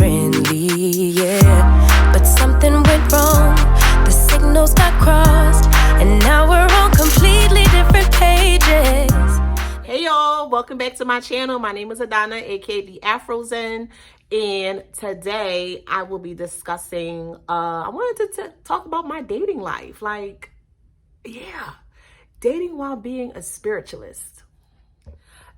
friendly, yeah. But something went wrong, the signals got crossed, and now we're on completely different pages. Hey y'all, welcome back to my channel. My name is Adana, aka the Afrozen, and today I will be discussing, I wanted to talk about my dating life. Dating while being a spiritualist.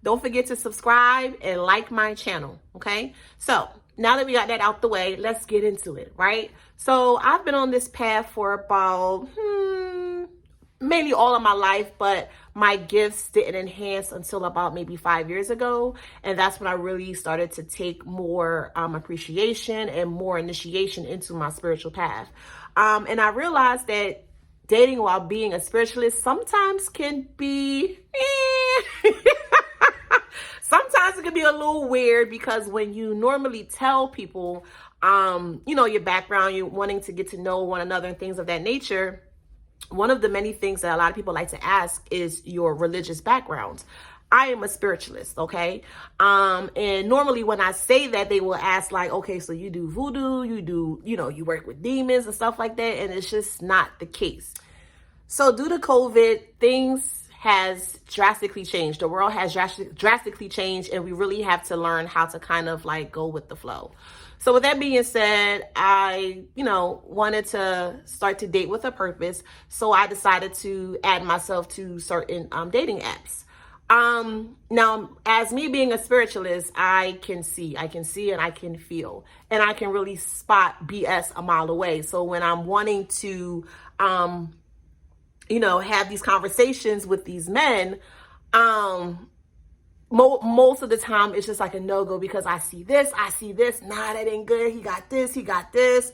Don't forget to subscribe and like my channel, okay? So now that we got that out the way, let's get into it, right? So I've been on this path for about, mainly all of my life, but my gifts didn't enhance until about maybe 5 years ago. And that's when I really started to take more appreciation and more initiation into my spiritual path. And I realized that dating while being a spiritualist sometimes can be, sometimes it can be a little weird, because when you normally tell people, your background, you wanting to get to know one another and things of that nature, one of the many things that a lot of people like to ask is your religious background. I am a spiritualist, okay? And normally when I say that, they will ask like, okay, so you do voodoo, you do, you work with demons and stuff like that. And it's just not the case. So due to COVID, things has drastically changed. The world has drastically changed, and we really have to learn how to kind of like go with the flow. So with that being said, I, wanted to start to date with a purpose. So I decided to add myself to certain dating apps. Now, as me being a spiritualist, I can see and I can feel, and I can really spot BS a mile away. So when I'm wanting to, have these conversations with these men, most of the time it's just like a no-go, because I see this, nah, that ain't good, he got this,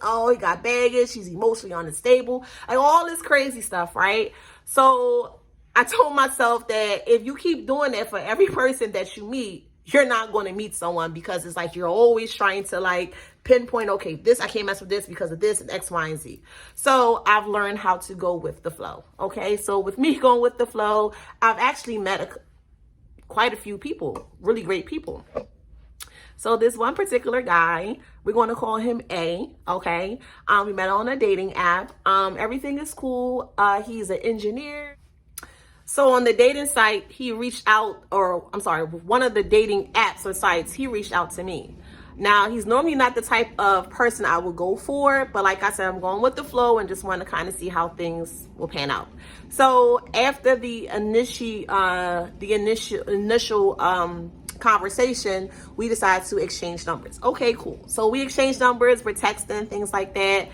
oh, he got baggage, he's emotionally unstable, like all this crazy stuff, right? So I told myself that if you keep doing that for every person that you meet, you're not going to meet someone, because it's like you're always trying to like pinpoint, okay, this, I can't mess with this because of this and X, Y, and Z. So I've learned how to go with the flow, okay? So with me going with the flow, I've actually met quite a few people, really great people. So this one particular guy, we're going to call him A, okay? We met on a dating app. Everything is cool. He's an engineer. So on the dating site, he reached out, one of the dating apps or sites, he reached out to me. Now, he's normally not the type of person I would go for, but like I said, I'm going with the flow and just want to kind of see how things will pan out. So after the initial conversation, we decided to exchange numbers. Okay, cool. So we exchanged numbers, we're texting, things like that.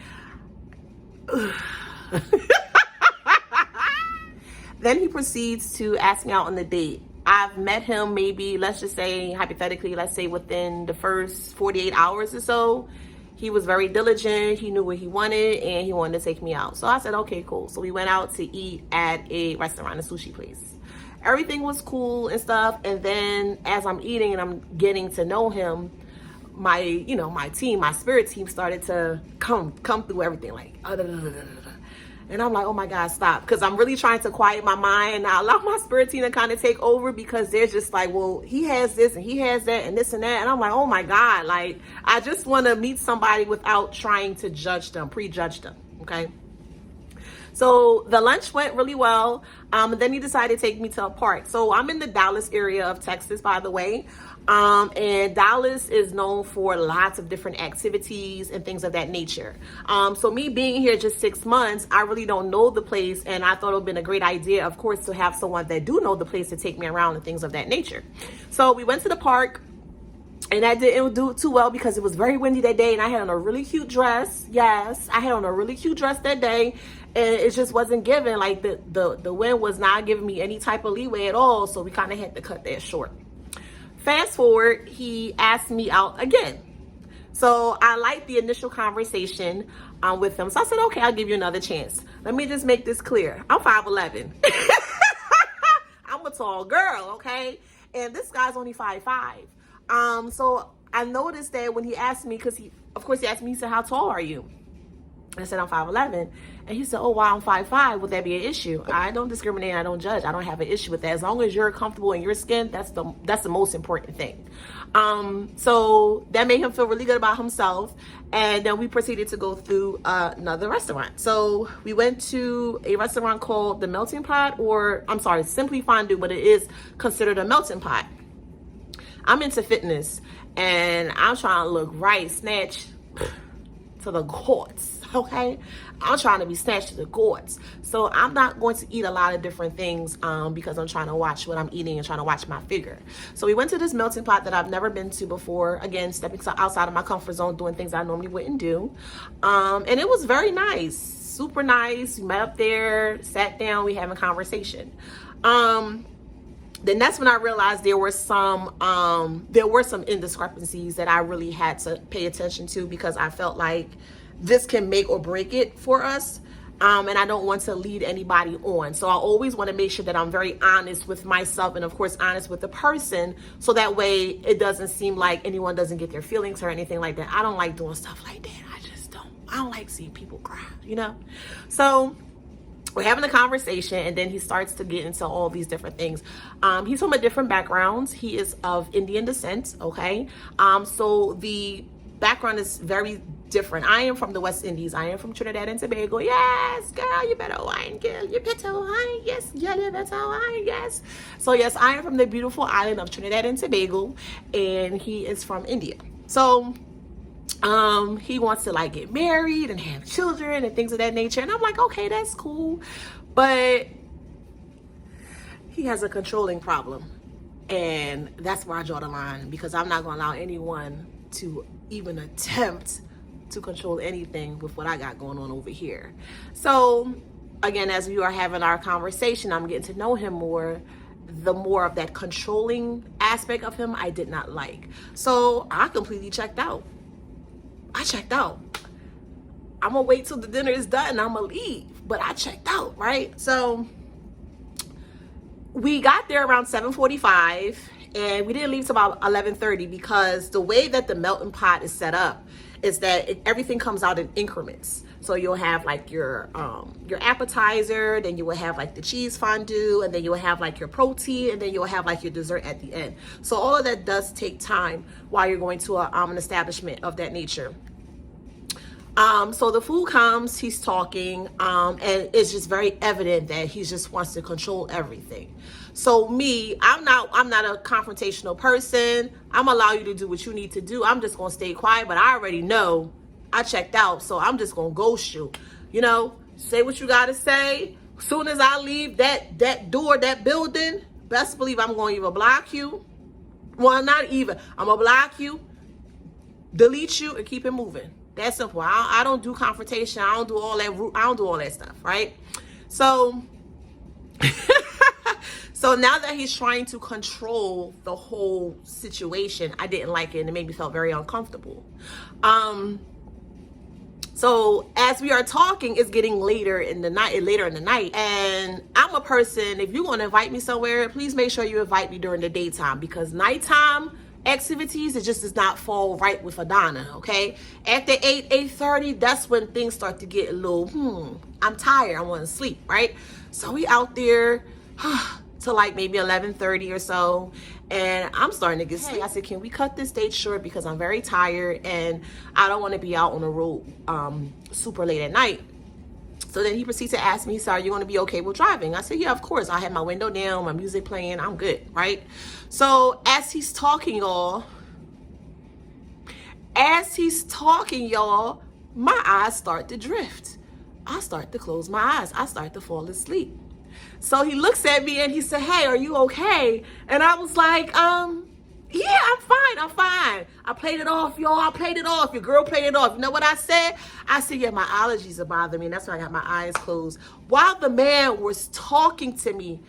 Then he proceeds to ask me out on a date. I've met him maybe, let's just say, hypothetically, let's say within the first 48 hours or so. He was very diligent. He knew what he wanted, and he wanted to take me out. So I said, okay, cool. So we went out to eat at a restaurant, a sushi place. Everything was cool and stuff. And then as I'm eating and I'm getting to know him, my team, my spirit team started to come through everything like, and I'm like, oh my God, stop. Because I'm really trying to quiet my mind and not allow my spirit team to kind of take over, because they're just like, well, he has this and he has that and this and that. And I'm like, oh my God, like, I just want to meet somebody without trying to prejudge them, okay? So the lunch went really well. Then he decided to take me to a park. So I'm in the Dallas area of Texas, by the way. And Dallas is known for lots of different activities and things of that nature. So me being here just 6 months, I really don't know the place. And I thought it would have been a great idea, of course, to have someone that do know the place to take me around and things of that nature. So we went to the park. And that didn't do too well because it was very windy that day, and I had on a really cute dress. Yes, I had on a really cute dress that day, and it just wasn't giving. Like the wind was not giving me any type of leeway at all, so we kind of had to cut that short. Fast forward, he asked me out again. So I liked the initial conversation with him. So I said, okay, I'll give you another chance. Let me just make this clear. I'm 5'11". I'm a tall girl, okay? And this guy's only 5'5". So I noticed that when he asked me, because he asked me, he said, how tall are you? I said, I'm 5'11". And he said, oh, wow, I'm 5'5". Would that be an issue? I don't discriminate. I don't judge. I don't have an issue with that. As long as you're comfortable in your skin, that's the most important thing. So that made him feel really good about himself. And then we proceeded to go through another restaurant. So we went to a restaurant called The Melting Pot, or I'm sorry, Simply Fondue, but it is considered a melting pot. I'm into fitness and I'm trying to look right, snatch to the gourds. Okay, I'm trying to be snatched to the gourds. So I'm not going to eat a lot of different things because I'm trying to watch what I'm eating and trying to watch my figure. So we went to this melting pot that I've never been to before. Again, stepping outside of my comfort zone, doing things I normally wouldn't do. And it was very nice, super nice. We met up there, sat down, we having a conversation. Then that's when I realized there were some indiscrepancies that I really had to pay attention to, because I felt like this can make or break it for us. And I don't want to lead anybody on. So I always want to make sure that I'm very honest with myself and of course honest with the person, so that way it doesn't seem like anyone doesn't get their feelings or anything like that. I don't like doing stuff like that. I don't like seeing people cry, you know? So we're having a conversation, and then he starts to get into all these different things. He's from a different background. He is of Indian descent, okay? So the background is very different. I am from the West Indies. I am from Trinidad and Tobago. Yes, girl, you better wine, girl. You better wine. Yes, girl, you better wine. Yes. So yes, I am from the beautiful island of Trinidad and Tobago, and he is from India. So he wants to like get married and have children and things of that nature. And I'm like, okay, that's cool. But he has a controlling problem. And that's where I draw the line, because I'm not going to allow anyone to even attempt to control anything with what I got going on over here. So again, as we are having our conversation, I'm getting to know him more. The more of that controlling aspect of him I did not like. So I completely checked out. I'm gonna wait till the dinner is done and I'm gonna leave. But I checked out, right? So we got there around 7:45 and we didn't leave till about 11:30, because the way that the melting pot is set up is that everything comes out in increments. So you'll have like your appetizer, then you will have like the cheese fondue, and then you will have like your protein, and then you'll have like your dessert at the end. So all of that does take time while you're going to an establishment of that nature. So the food comes, he's talking, and it's just very evident that he just wants to control everything. So me, I'm not a confrontational person. I'm gonna allow you to do what you need to do. I'm just gonna stay quiet, but I already know I checked out, so I'm just gonna ghost you. You know, say what you gotta say. Soon as I leave that door, that building, best believe I'm gonna either block you. Well, not even. I'm gonna block you, delete you, and keep it moving. That's simple. I don't do confrontation. I don't do all that stuff, right? So, so now that he's trying to control the whole situation, I didn't like it, and it made me feel very uncomfortable. So as we are talking, it's getting later in the night, and I'm a person, if you're going to invite me somewhere, please make sure you invite me during the daytime, because nighttime activities, it just does not fall right with Adana, okay? After 8:30, that's when things start to get a little, I'm tired, I want to sleep, right? So we out there till like maybe 11:30 or so, and I'm starting to get sleepy. I said, can we cut this date short, because I'm very tired and I don't want to be out on the road super late at night. So then he proceeds to ask me, he said, are you going to be okay with driving? I said, yeah, of course. I have my window down, my music playing, I'm good, right? So as he's talking, y'all, my eyes start to drift. I start to close my eyes. I start to fall asleep. So he looks at me and he said, hey, are you okay? And I was like, yeah, I'm fine. I played it off, y'all. I played it off. Your girl played it off. You know what I said? I said, yeah, my allergies are bothering me. And that's why I got my eyes closed. While the man was talking to me,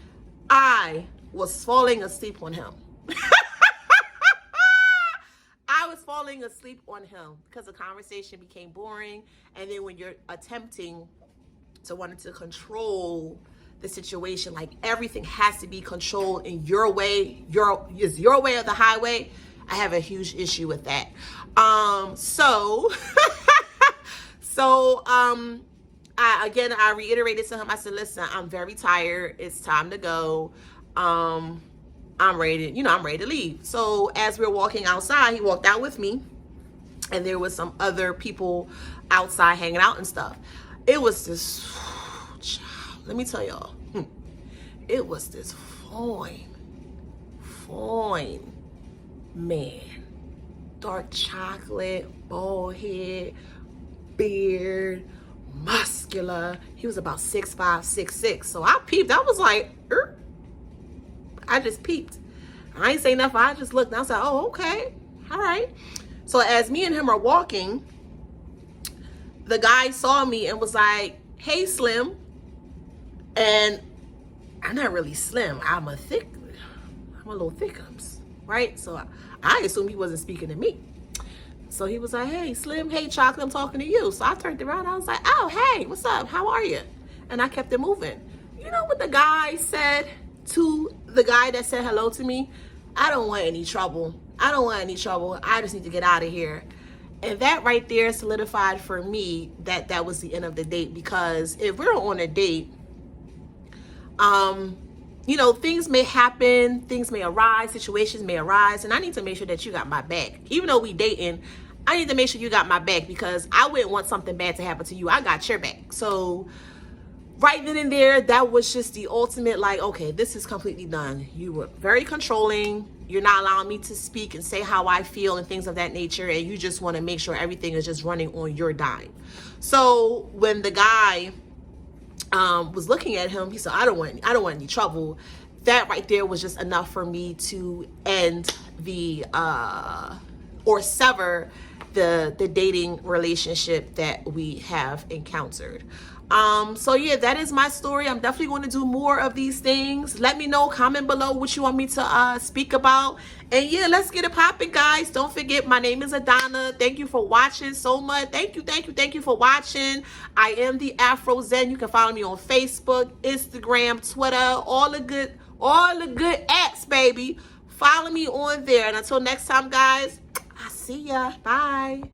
I was falling asleep on him. I was falling asleep on him because the conversation became boring. And then when you're attempting to want to control the situation, like everything has to be controlled in your way, your way of the highway, I have a huge issue with that. So So I reiterated to him, I said, listen, I'm very tired. It's time to go. I'm ready to leave. So as we were walking outside, he walked out with me, and there was some other people outside hanging out and stuff. It was this, let me tell y'all, it was this fine man, dark chocolate, bald head, beard, muscular. He was about 6'5", 6'6". So I peeped. I was like, I just peeped. I ain't say nothing. I just looked and I was like, oh, okay. All right. So as me and him are walking, the guy saw me and was like, hey, Slim. And I'm not really slim. I'm a little thickums, right? So I assumed he wasn't speaking to me. So he was like, hey, Slim, hey, Chocolate, I'm talking to you. So I turned around. I was like, oh, hey, what's up? How are you? And I kept it moving. You know what the guy said to the guy that said hello to me? I don't want any trouble. I don't want any trouble. I just need to get out of here. And that right there solidified for me that that was the end of the date, because if we're on a date, you know, things may happen, things may arise, situations may arise, and I need to make sure that you got my back. Even though we dating, I need to make sure you got my back, because I wouldn't want something bad to happen to you. I got your back. So right then and there, that was just the ultimate, like, okay, this is completely done. You were very controlling. You're not allowing me to speak and say how I feel and things of that nature, and you just want to make sure everything is just running on your dime. So when the guy was looking at him, he said, I don't want any trouble. That right there was just enough for me to end the or sever the dating relationship that we have encountered. So yeah, that is my story. I'm definitely going to do more of these things. Let me know, comment below what you want me to speak about. And yeah, let's get it popping, guys. Don't forget, my name is Adana. Thank you for watching so much. Thank you for watching. I am the Afro Zen. You can follow me on Facebook, Instagram, Twitter, all the good apps, baby. Follow me on there. And until next time, guys, I see ya. Bye.